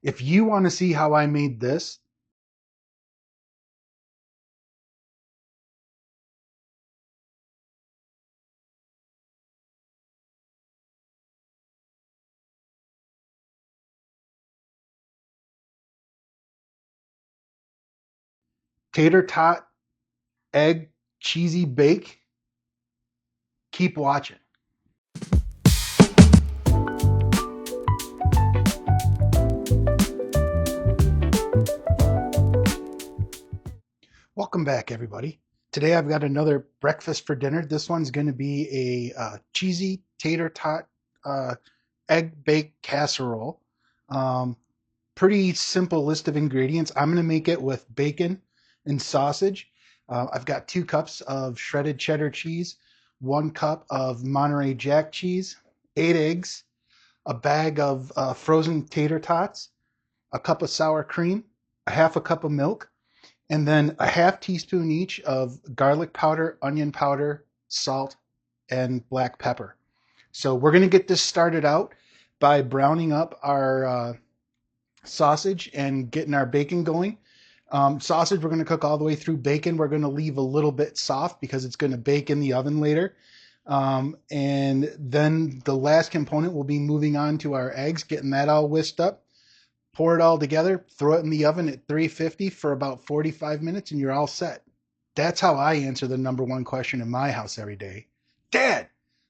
If you want to see how I made this, Tater Tot Egg Cheesy Bake, keep watching. Welcome back, everybody. Today I've got another breakfast for dinner. This one's going to be a cheesy tater tot uh, egg baked casserole. Um, Pretty simple list of ingredients. I'm going to make it with bacon and sausage. I've got 2 cups of shredded cheddar cheese, 1 cup of Monterey Jack cheese, 8 eggs, a bag of frozen tater tots, a cup of sour cream, a half a cup of milk, and then a half teaspoon each of garlic powder, onion powder, salt, and black pepper. So we're going to get this started out by browning up our sausage and getting our bacon going. Sausage, we're going to cook all the way through. Bacon, we're going to leave a little bit soft because it's going to bake in the oven later. And then the last component will be moving on to our eggs, getting that all whisked up. Pour it all together, throw it in the oven at 350 for about 45 minutes, and you're all set. That's how I answer the number one question in my house every day. Dad,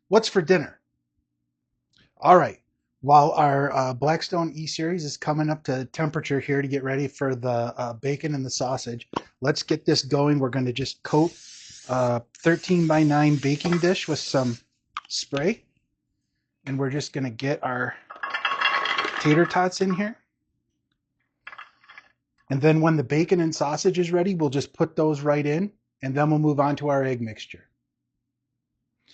what's for dinner? All right. While our Blackstone E-Series is coming up to temperature here to get ready for the bacon and the sausage, let's get this going. We're going to just coat 13 by 9 baking dish with some spray. And we're just going to get our tater tots in here. And then when the bacon and sausage is ready, we'll just put those right in, and then we'll move on to our egg mixture.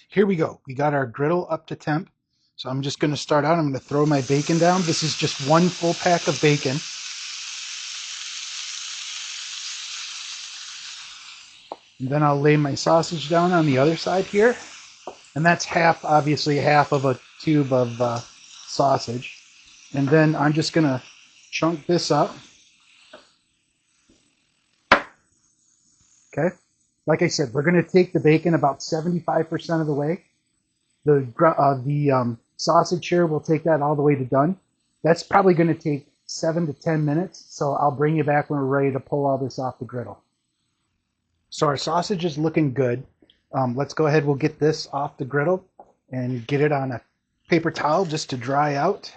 Here we go. We got our griddle up to temp. So I'm just going to start out. I'm going to throw my bacon down. This is just 1 full pack of bacon. And then I'll lay my sausage down on the other side here. And that's obviously half of a tube of sausage. And then I'm just going to chunk this up. Okay. Like I said, we're going to take the bacon about 75% of the way. The sausage here, we'll take that all the way to done. That's probably going to take 7 to 10 minutes. So I'll bring you back when we're ready to pull all this off the griddle. So our sausage is looking good. Let's go ahead. We'll get this off the griddle and get it on a paper towel just to dry out.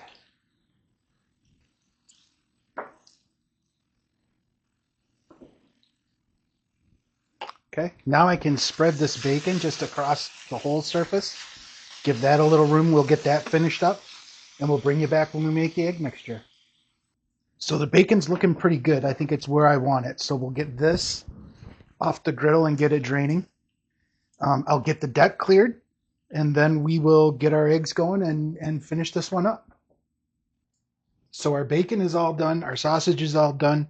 Okay, now I can spread this bacon just across the whole surface. Give that a little room. We'll get that finished up, and we'll bring you back when we make the egg mixture. So the bacon's looking pretty good. I think it's where I want it. So we'll get this off the griddle and get it draining. I'll get the deck cleared, and then we will get our eggs going and finish this one up. So our bacon is all done. Our sausage is all done.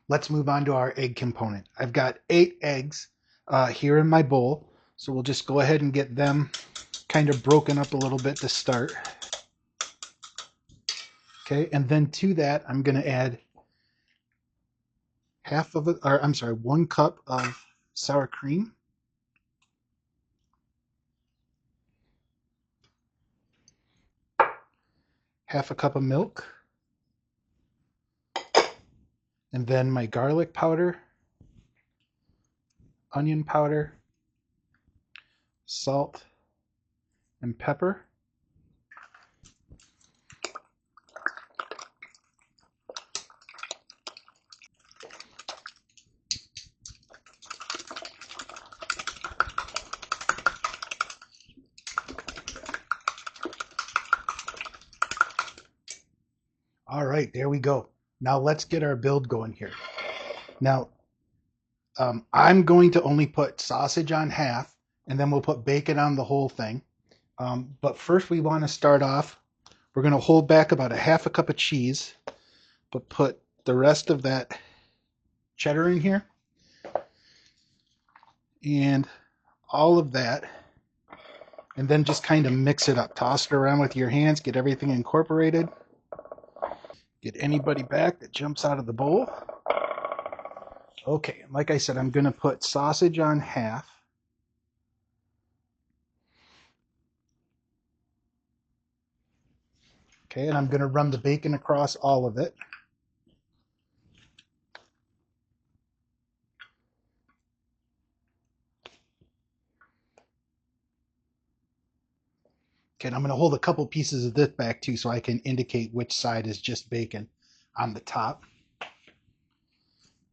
Let's move on to our egg component. I've got 8 eggs here in my bowl. So we'll just go ahead and get them kind of broken up a little bit to start. Okay, and then to that, I'm going to add 1 cup of sour cream. Half a cup of milk. And then my garlic powder, onion powder, salt, and pepper. All right, there we go. Now let's get our build going here. Now, I'm going to only put sausage on half, and then we'll put bacon on the whole thing. But first we want to start off, we're going to hold back about a half a cup of cheese, but put the rest of that cheddar in here. And all of that. And then just kind of mix it up. Toss it around with your hands, get everything incorporated. Get anybody back that jumps out of the bowl. Okay, like I said, I'm going to put sausage on half. Okay, and I'm going to run the bacon across all of it. Okay, and I'm going to hold a couple pieces of this back too so I can indicate which side is just bacon on the top.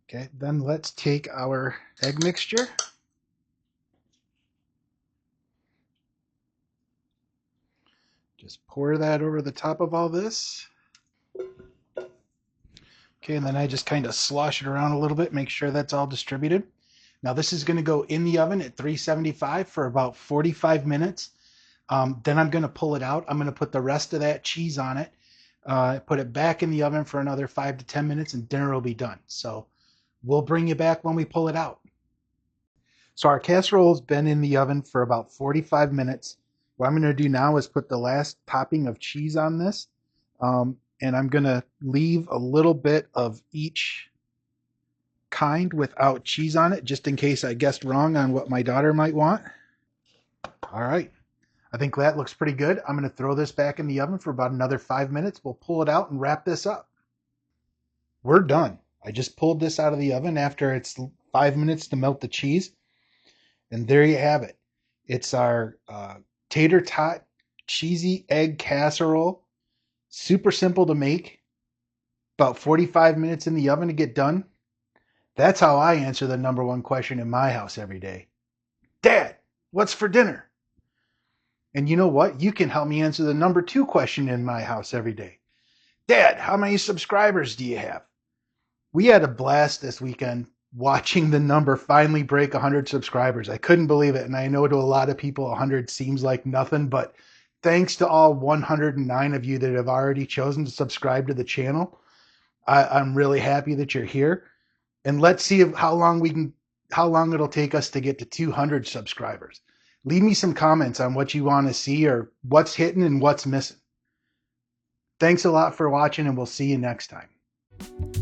Okay, then let's take our egg mixture. Just pour that over the top of all this. Okay, and then I just kind of slosh it around a little bit, make sure that's all distributed. Now this is going to go in the oven at 375 for about 45 minutes. Then I'm going to pull it out. I'm going to put the rest of that cheese on it, put it back in the oven for another 5 to 10 minutes, and dinner will be done. So we'll bring you back when we pull it out. So our casserole's been in the oven for about 45 minutes. What I'm going to do now is put the last topping of cheese on this. And I'm going to leave a little bit of each kind without cheese on it, just in case I guessed wrong on what my daughter might want. All right. I think that looks pretty good. I'm going to throw this back in the oven for about another 5 minutes. We'll pull it out and wrap this up. We're done. I just pulled this out of the oven after it's 5 minutes to melt the cheese. And there you have it. It's our tater tot cheesy egg casserole. Super simple to make. About 45 minutes in the oven to get done. That's how I answer the number one question in my house every day. Dad, what's for dinner? And you know what? You can help me answer the number two question in my house every day. Dad, how many subscribers do you have? We had a blast this weekend watching the number finally break 100 subscribers. I couldn't believe it. And I know to a lot of people, 100 seems like nothing, but thanks to all 109 of you that have already chosen to subscribe to the channel. I'm really happy that you're here. And let's see how long it'll take us to get to 200 subscribers. Leave me some comments on what you want to see or what's hitting and what's missing. Thanks a lot for watching, and we'll see you next time.